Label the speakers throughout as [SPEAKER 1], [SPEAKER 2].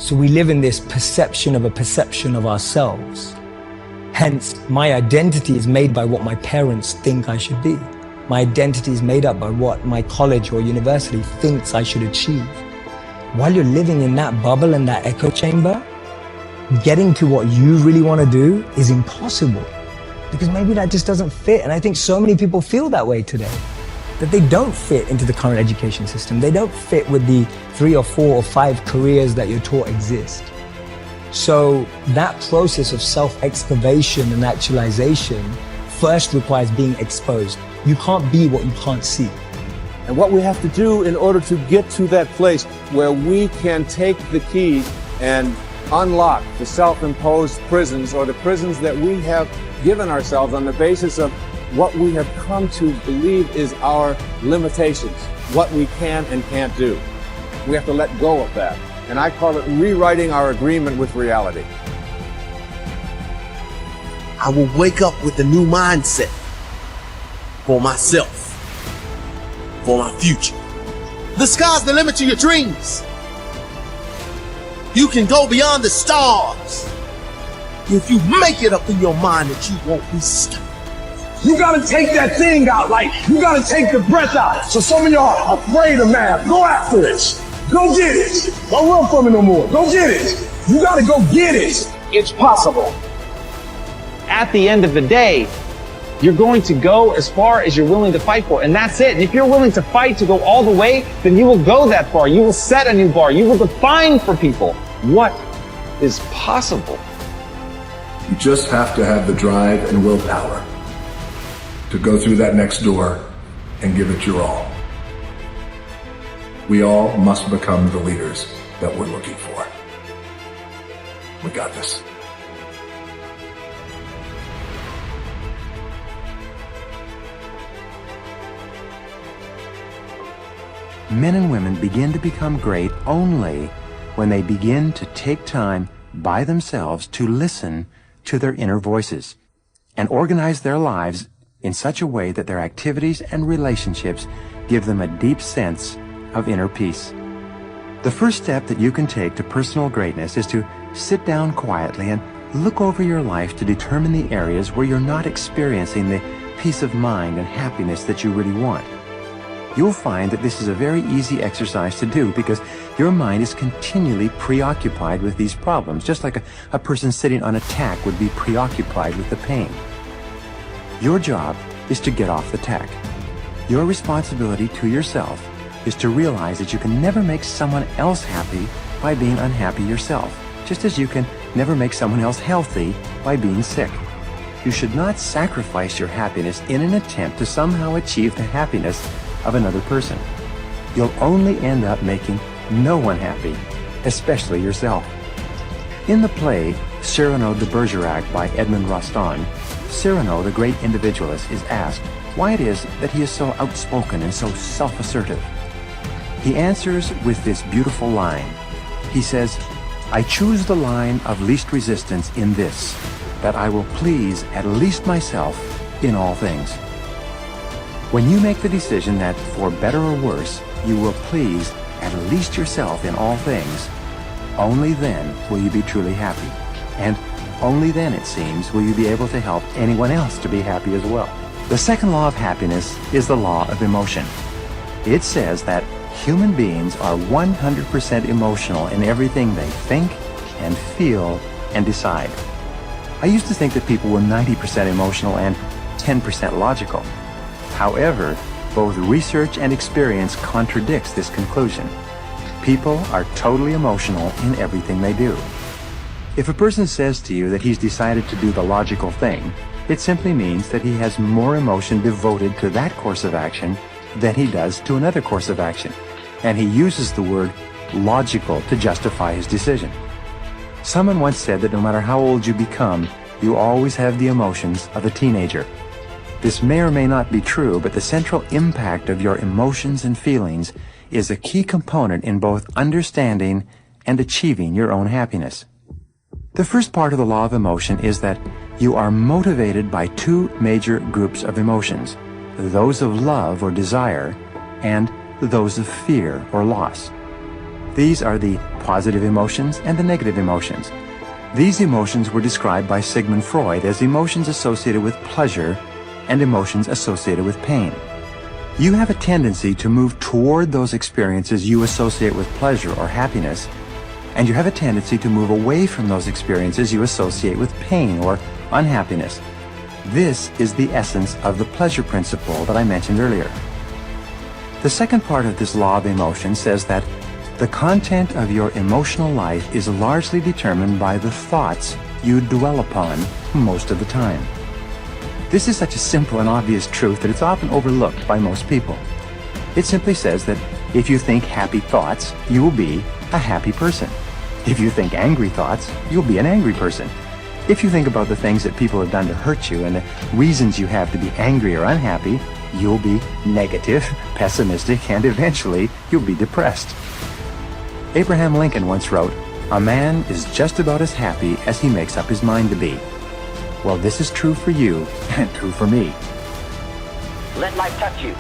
[SPEAKER 1] So we live in this perception of a perception of ourselves. Hence, my identity is made by what my parents think I should be. My identity is made up by what my college or university thinks I should achieve. While you're living in that bubble and that echo chamber, getting to what you really want to do is impossible, because maybe that just doesn't fit. And I think so many people feel that way today, that they don't fit into the current education system. They don't fit with the 3 or 4 or 5 careers that you're taught exist. So that process of self-excavation and actualization first requires being exposed. You can't be what you can't see.
[SPEAKER 2] And what we have to do in order to get to that place where we can take the key and unlock the self-imposed prisons, or the prisons that we have given ourselves on the basis of what we have come to believe is our limitations, what we can and can't do. We have to let go of that. And I call it rewriting our agreement with reality.
[SPEAKER 3] I will wake up with a new mindset for myself, for my future. The sky's the limit to your dreams. You can go beyond the stars if you make it up in your mind that you won't be stuck.
[SPEAKER 4] You gotta take that thing out, like you gotta take the breath out. So some of y'all are afraid of math. Go after it. Go get it. Don't run from it no more. Go get it. You gotta go get it. It's possible.
[SPEAKER 5] At the end of the day, you're going to go as far as you're willing to fight for, and that's it. And if you're willing to fight to go all the way, then you will go that far. You will set a new bar. You will define for people what is possible.
[SPEAKER 6] You just have to have the drive and willpower to go through that next door and give it your all. We all must become the leaders that we're looking for. We got this.
[SPEAKER 7] Men and women begin to become great only when they begin to take time by themselves to listen to their inner voices and organize their lives in such a way that their activities and relationships give them a deep sense of inner peace. The first step that you can take to personal greatness is to sit down quietly and look over your life to determine the areas where you're not experiencing the peace of mind and happiness that you really want. You'll find that this is a very easy exercise to do because your mind is continually preoccupied with these problems, just like a person sitting on a tack would be preoccupied with the pain. Your job is to get off the tack. Your responsibility to yourself is to realize that you can never make someone else happy by being unhappy yourself, just as you can never make someone else healthy by being sick. You should not sacrifice your happiness in an attempt to somehow achieve the happiness of another person. You'll only end up making no one happy, especially yourself. In the play Cyrano de Bergerac by Edmond Rostand, Cyrano, the great individualist, is asked why it is that he is so outspoken and so self-assertive. He answers with this beautiful line. He says, "I choose the line of least resistance in this, that I will please at least myself in all things." When you make the decision that, for better or worse, you will please at least yourself in all things, only then will you be truly happy. And only then, it seems, will you be able to help anyone else to be happy as well. The second law of happiness is the law of emotion. It says that human beings are 100% emotional in everything they think and feel and decide. I used to think that people were 90% emotional and 10% logical. However, both research and experience contradicts this conclusion. People are totally emotional in everything they do. If a person says to you that he's decided to do the logical thing, it simply means that he has more emotion devoted to that course of action than he does to another course of action, and he uses the word logical to justify his decision. Someone once said that no matter how old you become, you always have the emotions of a teenager. This may or may not be true, but the central impact of your emotions and feelings is a key component in both understanding and achieving your own happiness. The first part of the law of emotion is that you are motivated by two major groups of emotions, those of love or desire and those of fear or loss. These are the positive emotions and the negative emotions. These emotions were described by Sigmund Freud as emotions associated with pleasure and emotions associated with pain. You have a tendency to move toward those experiences you associate with pleasure or happiness, and you have a tendency to move away from those experiences you associate with pain or unhappiness. This is the essence of the pleasure principle that I mentioned earlier. The second part of this law of emotion says that the content of your emotional life is largely determined by the thoughts you dwell upon most of the time. This is such a simple and obvious truth that it's often overlooked by most people. It simply says that if you think happy thoughts, you will be a happy person. If you think angry thoughts, you'll be an angry person. If you think about the things that people have done to hurt you and the reasons you have to be angry or unhappy, you'll be negative, pessimistic, and eventually you'll be depressed. Abraham Lincoln once wrote, "A man is just about as happy as he makes up his mind to be." Well, this is true for you and true for me.
[SPEAKER 8] Let life touch you.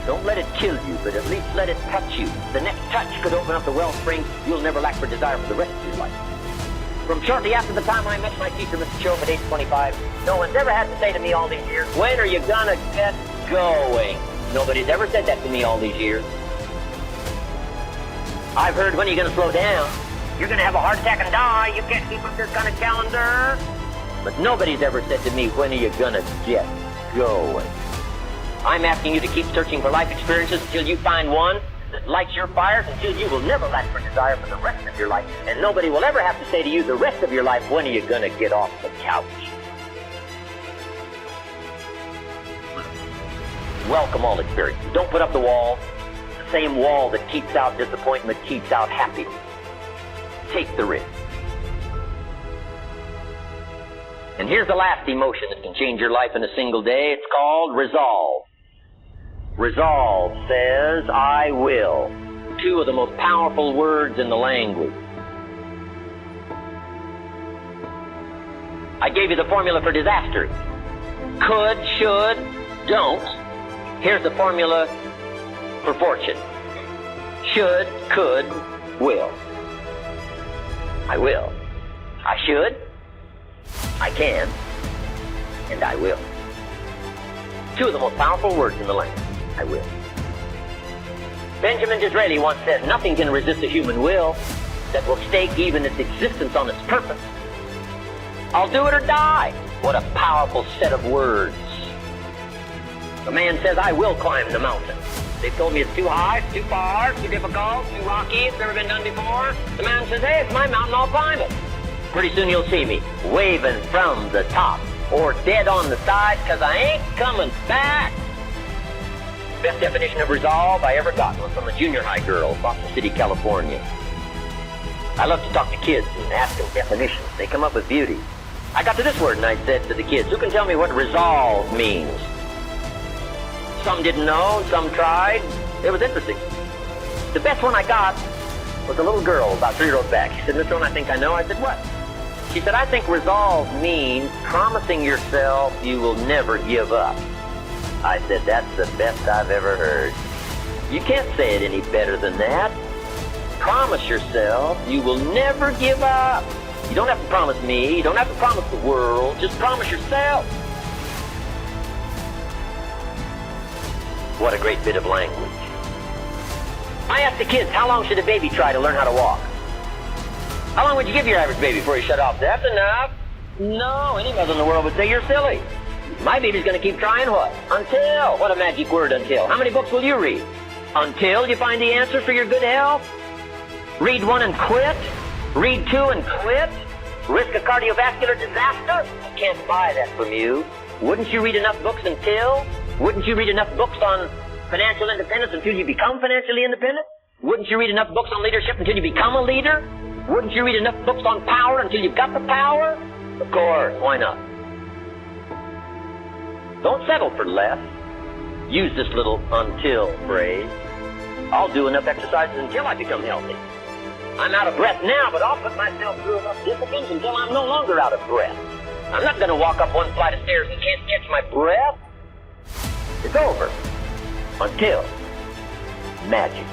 [SPEAKER 8] Don't let it kill you, but at least let it touch you. The next touch could open up the wellspring you'll never lack for desire for the rest of your life. From shortly after the time I met my teacher, Mr. Chope, at age 25, no one's ever had to say to me all these years, "When are you gonna get going?" Nobody's ever said that to me all these years. I've heard, "When are you gonna slow down? You're gonna have a heart attack and die. You can't keep up this kind of calendar." But nobody's ever said to me, "When are you gonna get going?" I'm asking you to keep searching for life experiences until you find one that lights your fires, until you will never lack for desire for the rest of your life. And nobody will ever have to say to you the rest of your life, "When are you gonna get off the couch?" Welcome all experiences. Don't put up the wall. The same wall that keeps out disappointment keeps out happiness. Take the risk. And here's the last emotion that can change your life in a single day. It's called resolve. Resolve says, "I will." Two of the most powerful words in the language. I gave you the formula for disaster. Could, should, don't. Here's the formula for fortune. Should, could, will. I will. I should. I can. And I will. Two of the most powerful words in the language. I will. Benjamin Disraeli once said, "Nothing can resist a human will that will stake even its existence on its purpose." I'll do it or die. What a powerful set of words. The man says, "I will climb the mountain." They've told me it's too high, it's too far, it's too difficult, too rocky, it's never been done before. The man says, "Hey, it's my mountain, I'll climb it." Pretty soon you'll see me waving from the top or dead on the side, because I ain't coming back. Best definition of resolve I ever got was from a junior high girl, Boston City, California. I love to talk to kids and ask them definitions. They come up with beauty. I got to this word and I said to the kids, "Who can tell me what resolve means?" Some didn't know, some tried. It was interesting. The best one I got was a little girl about 3 rows back. She said, "Mr. Rohn, I think I know." I said, "What?" She said, "I think resolve means promising yourself you will never give up." I said, "That's the best I've ever heard. You can't say it any better than that. Promise yourself you will never give up. You don't have to promise me. You don't have to promise the world. Just promise yourself." What a great bit of language. I asked the kids, how long should a baby try to learn how to walk? How long would you give your average baby before you shut off? That's enough. No, any mother in the world would say you're silly. My baby's going to keep trying what? Until. What a magic word, until. How many books will you read? Until you find the answer for your good health? Read 1 and quit? Read 2 and quit? Risk a cardiovascular disaster? I can't buy that from you. Wouldn't you read enough books until? Wouldn't you read enough books on financial independence until you become financially independent? Wouldn't you read enough books on leadership until you become a leader? Wouldn't you read enough books on power until you've got the power? Of course, why not? Don't settle for less. Use this little until phrase. I'll do enough exercises until I become healthy. I'm out of breath now, but I'll put myself through enough disciplines until I'm no longer out of breath. I'm not going to walk up one flight of stairs and can't catch my breath. It's over. Until magic.